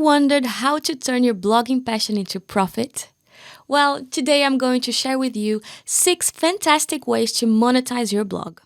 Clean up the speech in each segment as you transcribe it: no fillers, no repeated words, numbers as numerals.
wondered how to turn your blogging passion into profit? Well, today I'm going to share with you 6 fantastic ways to monetize your blog.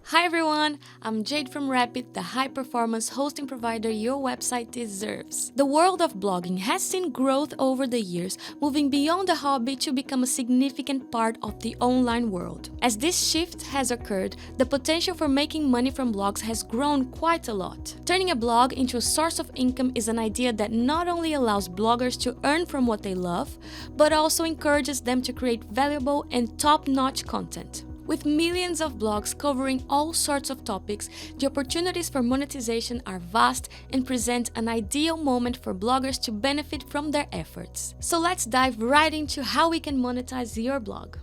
Hi everyone, I'm Jade from Rapyd, the high-performance hosting provider your website deserves. The world of blogging has seen growth over the years, moving beyond a hobby to become a significant part of the online world. As this shift has occurred, the potential for making money from blogs has grown quite a lot. Turning a blog into a source of income is an idea that not only allows bloggers to earn from what they love, but also encourages them to create valuable and top-notch content. With millions of blogs covering all sorts of topics, the opportunities for monetization are vast and present an ideal moment for bloggers to benefit from their efforts. So let's dive right into how we can monetize your blog.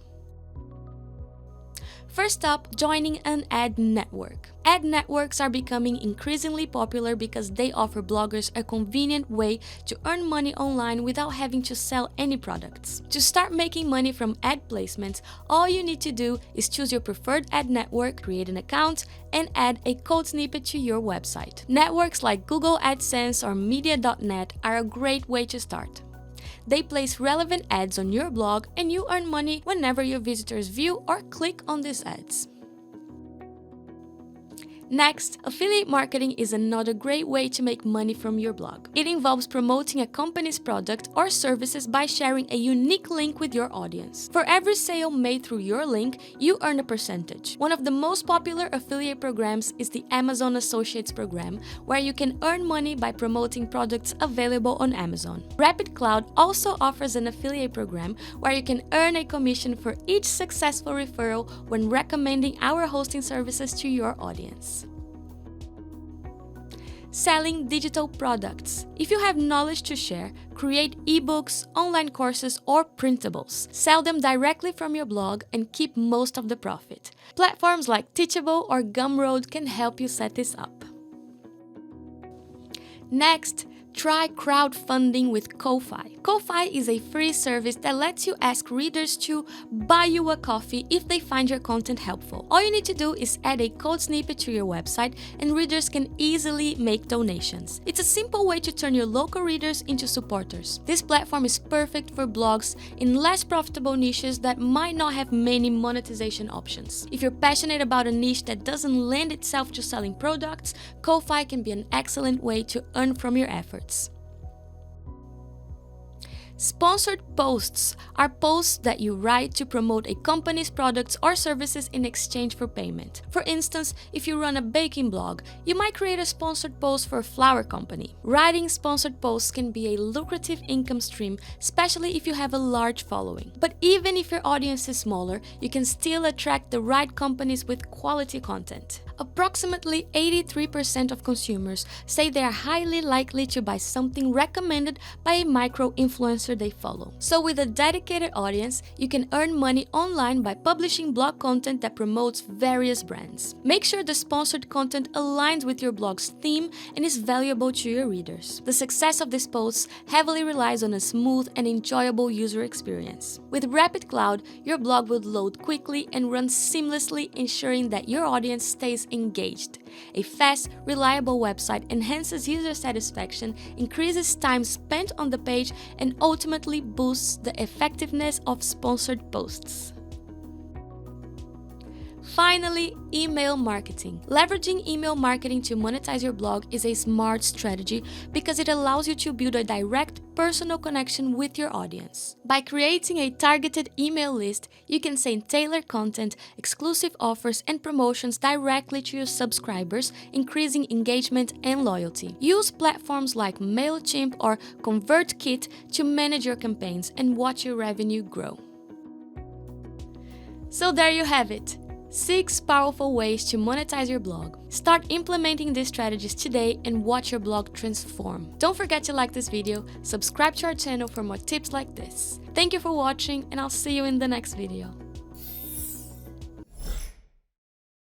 First up, joining an ad network. Ad networks are becoming increasingly popular because they offer bloggers a convenient way to earn money online without having to sell any products. To start making money from ad placements, all you need to do is choose your preferred ad network, create an account, and add a code snippet to your website. Networks like Google AdSense or Media.net are a great way to start. They place relevant ads on your blog and you earn money whenever your visitors view or click on these ads. Next, affiliate marketing is another great way to make money from your blog. It involves promoting a company's product or services by sharing a unique link with your audience. For every sale made through your link, you earn a percentage. One of the most popular affiliate programs is the Amazon Associates program, where you can earn money by promoting products available on Amazon. Rapyd Cloud also offers an affiliate program where you can earn a commission for each successful referral when recommending our hosting services to your audience. Selling digital products. If you have knowledge to share, create eBooks, online courses, or printables. Sell them directly from your blog and keep most of the profit. Platforms like Teachable or Gumroad can help you set this up. Next, try crowdfunding with Ko-Fi. Ko-Fi is a free service that lets you ask readers to buy you a coffee if they find your content helpful. All you need to do is add a code snippet to your website and readers can easily make donations. It's a simple way to turn your local readers into supporters. This platform is perfect for blogs in less profitable niches that might not have many monetization options. If you're passionate about a niche that doesn't lend itself to selling products, Ko-Fi can be an excellent way to earn from your efforts. Sponsored posts are posts that you write to promote a company's products or services in exchange for payment. For instance, if you run a baking blog, you might create a sponsored post for a flour company. Writing sponsored posts can be a lucrative income stream, especially if you have a large following. But even if your audience is smaller, you can still attract the right companies with quality content. Approximately 83% of consumers say they are highly likely to buy something recommended by a micro-influencer they follow. So with a dedicated audience, you can earn money online by publishing blog content that promotes various brands. Make sure the sponsored content aligns with your blog's theme and is valuable to your readers. The success of these posts heavily relies on a smooth and enjoyable user experience. With Rapyd Cloud, your blog will load quickly and run seamlessly, ensuring that your audience stays engaged. A fast, reliable website enhances user satisfaction, increases time spent on the page, and ultimately boosts the effectiveness of sponsored posts. Finally, email marketing. Leveraging email marketing to monetize your blog is a smart strategy because it allows you to build a direct, personal connection with your audience. By creating a targeted email list, you can send tailored content, exclusive offers, and promotions directly to your subscribers, increasing engagement and loyalty. Use platforms like MailChimp or ConvertKit to manage your campaigns and watch your revenue grow. So there you have it. 6 powerful ways to monetize your blog. Start implementing these strategies today and watch your blog transform. Don't forget to like this video, subscribe to our channel for more tips like this. Thank you for watching and I'll see you in the next video.